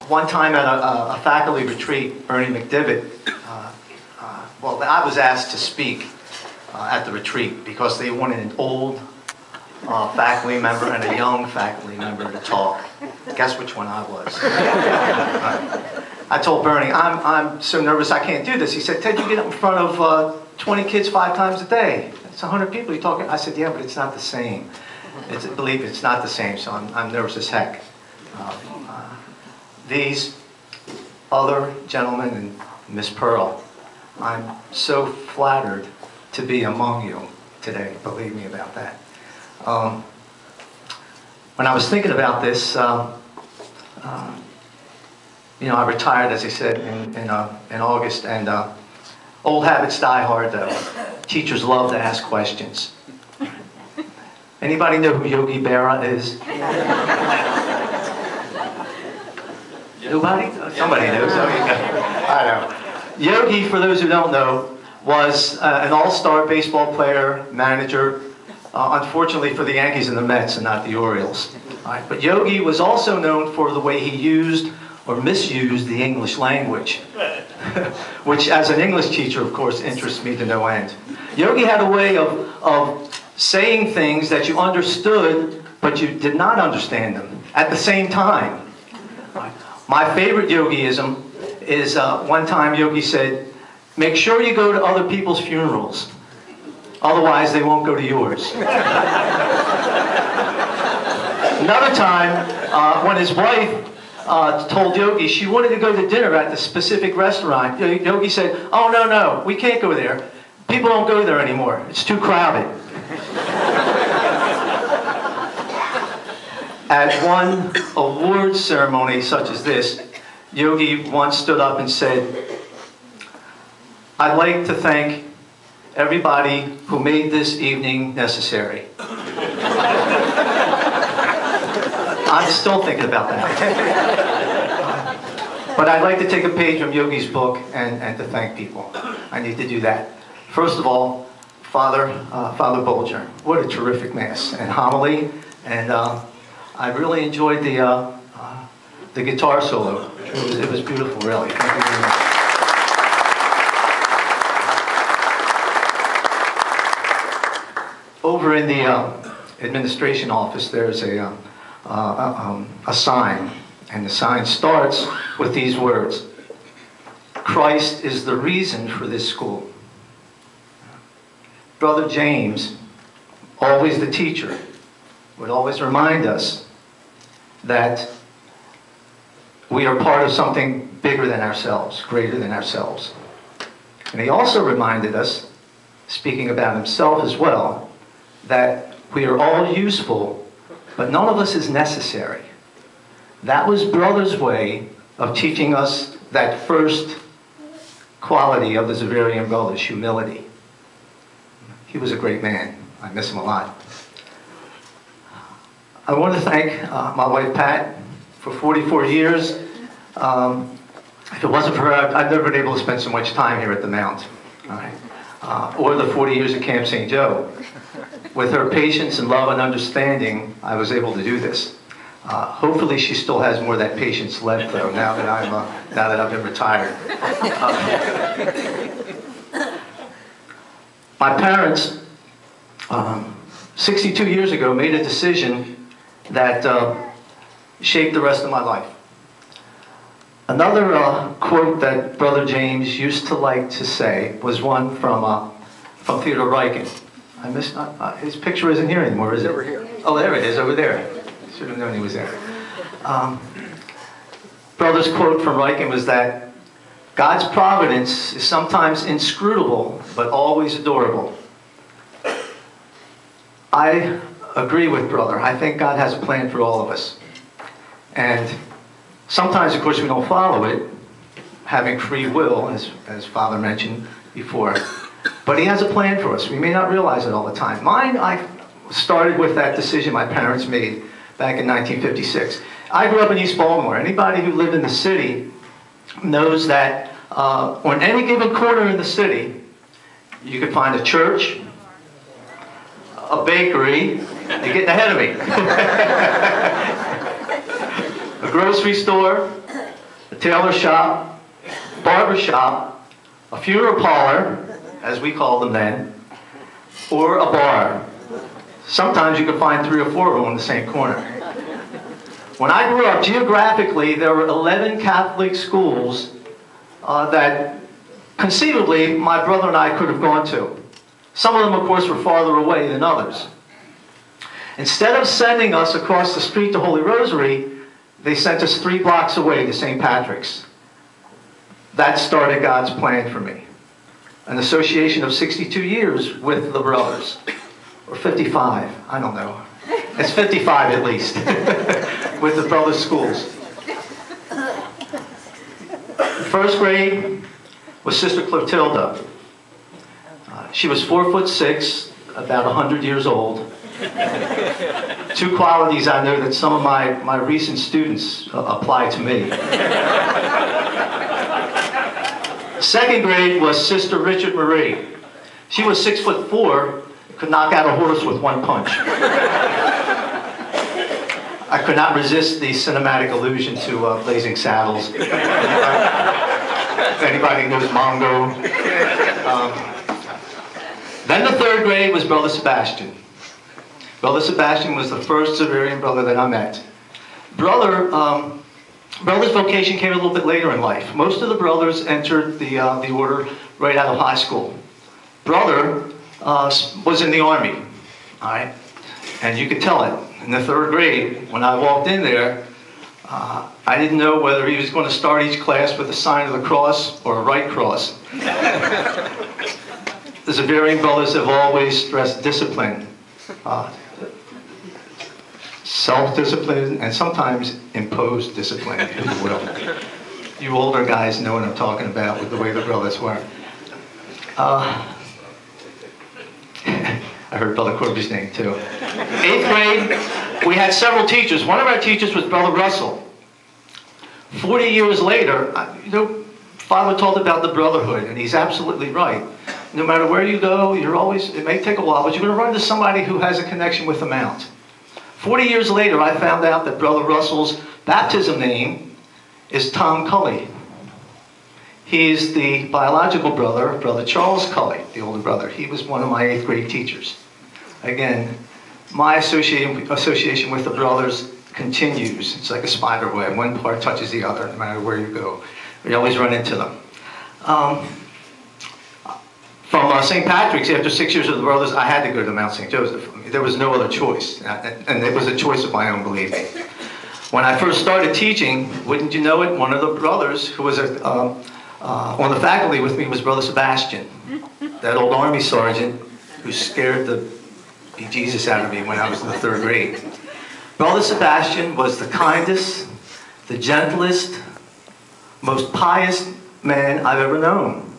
One time at a faculty retreat, Ernie McDivitt, well, I was asked to speak at the retreat because they wanted an old faculty member and a young faculty member to talk. Guess which one I was. I told Bernie, I'm so nervous I can't do this. He said, Ted, you get up in front of 20 kids 5 times a day. It's 100 people you're talking. I said, yeah, but it's not the same. Believe me, it's not the same, so I'm nervous as heck. These other gentlemen and Miss Pearl, I'm so flattered to be among you today. Believe me about that. When I was thinking about this, you know, I retired, as I said, in August, and old habits die hard, though. Teachers love to ask questions. Anybody know who Yogi Berra is? Nobody? Somebody knows. Oh, you go. I know. Yogi, for those who don't know, was an all-star baseball player, manager, unfortunately for the Yankees and the Mets and not the Orioles. Right. But Yogi was also known for the way he used or misused the English language, which as an English teacher, of course, interests me to no end. Yogi had a way of saying things that you understood, but you did not understand them at the same time. My favorite Yogiism is one time Yogi said, make sure you go to other people's funerals, otherwise they won't go to yours. Another time, when his wife told Yogi she wanted to go to dinner at the specific restaurant, Yogi said, oh, no, we can't go there. People don't go there anymore. It's too crowded. At one award ceremony such as this, Yogi once stood up and said, I'd like to thank everybody who made this evening necessary. I'm still thinking about that. But I'd like to take a page from Yogi's book and to thank people. I need to do that. First of all, Father Bolger. What a terrific Mass and homily. And I really enjoyed the guitar solo. It was beautiful, really. Thank you very much. Over in the administration office, there's a sign, and the sign starts with these words: Christ is the reason for this school. Brother James, always the teacher, would always remind us that we are part of something bigger than ourselves, greater than ourselves. And he also reminded us, speaking about himself as well, that we are all useful, but none of us is necessary. That was Brother's way of teaching us that first quality of the Xaverian brothers, humility. He was a great man. I miss him a lot. I want to thank my wife, Pat, for 44 years. If it wasn't for her, I'd never been able to spend so much time here at the Mount. All right? Or the 40 years at Camp St. Joe. With her patience and love and understanding, I was able to do this. Hopefully she still has more of that patience left, though, now that I've been retired. My parents, 62 years ago, made a decision that shaped the rest of my life. Another quote that Brother James used to like to say was one from Theodore Ryken. I missed, his picture isn't here anymore, is it? Over here. Oh, there it is, over there. Should have known he was there. Brother's quote from Ryken was that God's providence is sometimes inscrutable, but always adorable. I agree with Brother. I think God has a plan for all of us. And sometimes, of course, we don't follow it, having free will, as Father mentioned before. But he has a plan for us. We may not realize it all the time. Mine, I started with that decision my parents made back in 1956. I grew up in East Baltimore. Anybody who lived in the city knows that on any given corner in the city, you could find a church, a bakery, you're getting ahead of me, a grocery store, tailor shop, barber shop, a funeral parlor, as we call them then, or a bar. Sometimes you could find 3 or 4 of them in the same corner. When I grew up, geographically, there were 11 Catholic schools that conceivably my brother and I could have gone to. Some of them, of course, were farther away than others. Instead of sending us across the street to Holy Rosary, they sent us 3 blocks away to St. Patrick's. That started God's plan for me. An association of 62 years with the brothers. Or 55, I don't know. It's 55 at least, with the brothers' schools. First grade was Sister Clotilda. She was 4'6", about 100 years old. 2 qualities I know that some of my recent students apply to me. Second grade was Sister Richard Marie. She was 6'4", could knock out a horse with 1 punch. I could not resist the cinematic allusion to Blazing Saddles. Anybody knows Mongo? Then the third grade was Brother Sebastian. Brother Sebastian was the first Severian brother that I met. Brother's vocation came a little bit later in life. Most of the brothers entered the order right out of high school. Brother was in the Army, all right? And you could tell it. In the third grade, when I walked in there, I didn't know whether he was going to start each class with a sign of the cross or a right cross. The Severian brothers have always stressed discipline, self-discipline, and sometimes imposed discipline, if you will. You older guys know what I'm talking about with the way the brothers were. I heard Brother Corby's name too. 8th grade, we had several teachers. One of our teachers was Brother Russell. 40 years later, Father talked about the brotherhood, and he's absolutely right. No matter where you go, it may take a while, but you're going to run into somebody who has a connection with the Mount. 40 years later, I found out that Brother Russell's baptism name is Tom Cully. He's the biological brother of Brother Charles Cully, the older brother. He was one of my 8th grade teachers. Again, my association with the brothers continues. It's like a spider web. One part touches the other, no matter where you go. We always run into them. From St. Patrick's, after 6 years with the brothers, I had to go to Mount St. Joseph. There was no other choice, and it was a choice of my own, believe me. When I first started teaching, wouldn't you know it, one of the brothers who was on the faculty with me was Brother Sebastian, that old Army sergeant who scared the bejesus out of me when I was in the 3rd grade. Brother Sebastian was the kindest, the gentlest, most pious man I've ever known.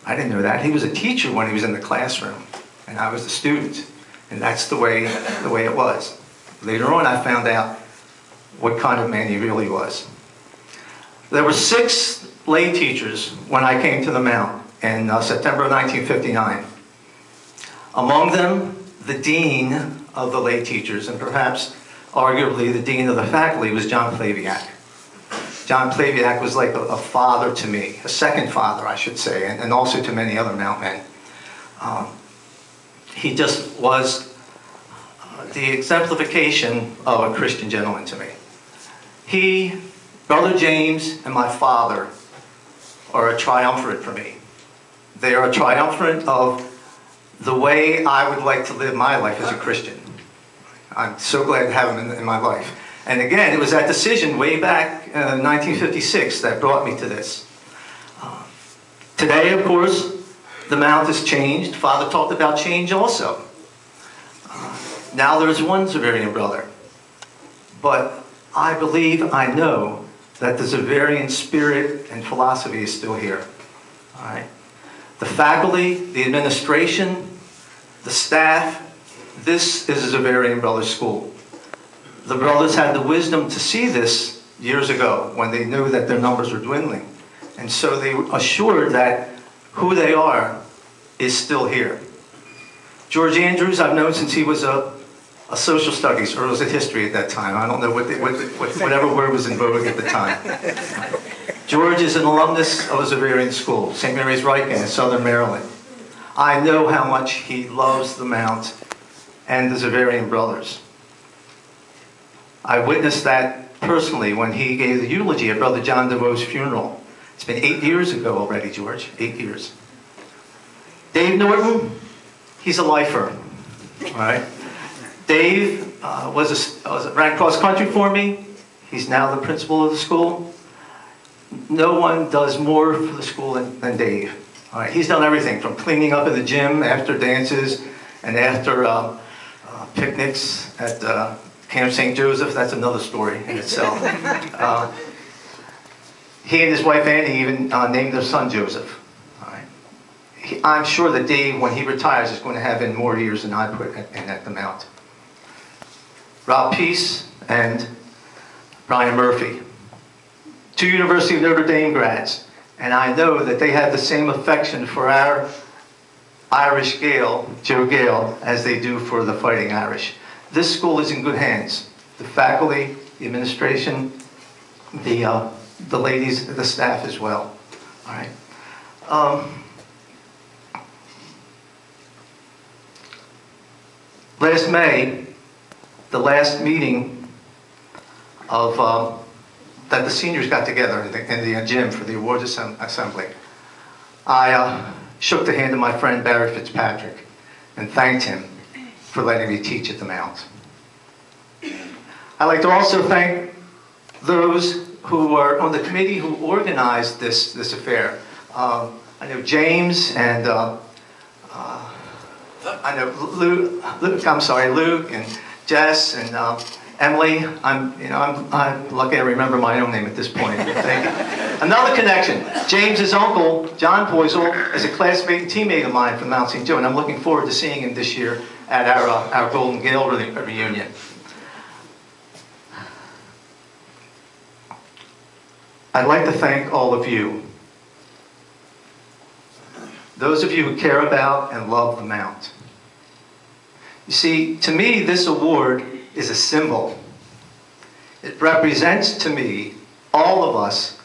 I didn't know that. He was a teacher when he was in the classroom, and I was the student, and that's the way it was. Later on, I found out what kind of man he really was. There were 6 lay teachers when I came to the Mount in September of 1959. Among them, the dean of the lay teachers, and perhaps arguably the dean of the faculty, was John Plaviak. John Plaviak was like a father to me, a second father, I should say, and also to many other Mount men. He just was the exemplification of a Christian gentleman to me. He, Brother James, and my father are a triumvirate for me. They are a triumvirate of the way I would like to live my life as a Christian. I'm so glad to have them in my life. And again, it was that decision way back in 1956 that brought me to this. Today, of course, the Mount has changed. Father talked about change also. Now there's one Severian brother. But I believe, I know, that the Severian spirit and philosophy is still here. All right? The faculty, the administration, the staff, this is a Severian Brothers school. The brothers had the wisdom to see this years ago when they knew that their numbers were dwindling. And so they assured that who they are is still here. George Andrews, I've known since he was a social studies, or was it history at that time? I don't know whatever word was in vogue at the time. George is an alumnus of a Xaverian school, St. Mary's Riken in Southern Maryland. I know how much he loves the Mount and the Xaverian brothers. I witnessed that personally when he gave the eulogy at Brother John DeVoe's funeral. It's been 8 years ago already, George, 8 years. Dave Norton, he's a lifer, all right? Dave was ran cross country for me. He's now the principal of the school. No one does more for the school than Dave. All right, he's done everything from cleaning up in the gym after dances and after picnics at Camp St. Joseph. That's another story in itself. He and his wife Annie even named their son Joseph. All right. I'm sure that Dave, when he retires, is going to have in more years than I put in at the Mount. Rob Peace and Brian Murphy, 2 University of Notre Dame grads, and I know that they have the same affection for our Irish Gael, Joe Gale, as they do for the Fighting Irish. This school is in good hands. The faculty, the administration, the ladies, the staff as well. All right. Last May, the last meeting of that the seniors got together in the gym for the awards assembly, I shook the hand of my friend Barry Fitzpatrick and thanked him for letting me teach at the Mount. I'd like to also thank those who were on the committee who organized this affair. I know James and I know Luke and Jess and Emily. I'm lucky I remember my own name at this point. Thank you. Another connection. James's uncle, John Poisel, is a classmate and teammate of mine from Mount St. Joe, and I'm looking forward to seeing him this year at our Golden Gale reunion. I'd like to thank all of you. Those of you who care about and love the Mount. You see, to me, this award is a symbol. It represents to me all of us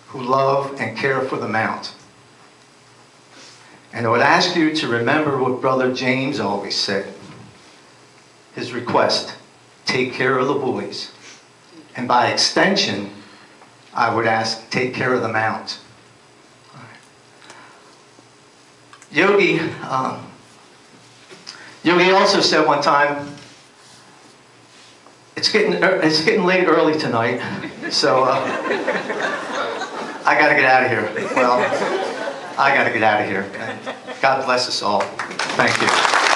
who love and care for the Mount. And I would ask you to remember what Brother James always said. His request, take care of the boys. And by extension, I would ask, take care of the Mount. Yogi also said one time, it's getting late early tonight, so I got to get out of here. Well, I got to get out of here. And God bless us all. Thank you.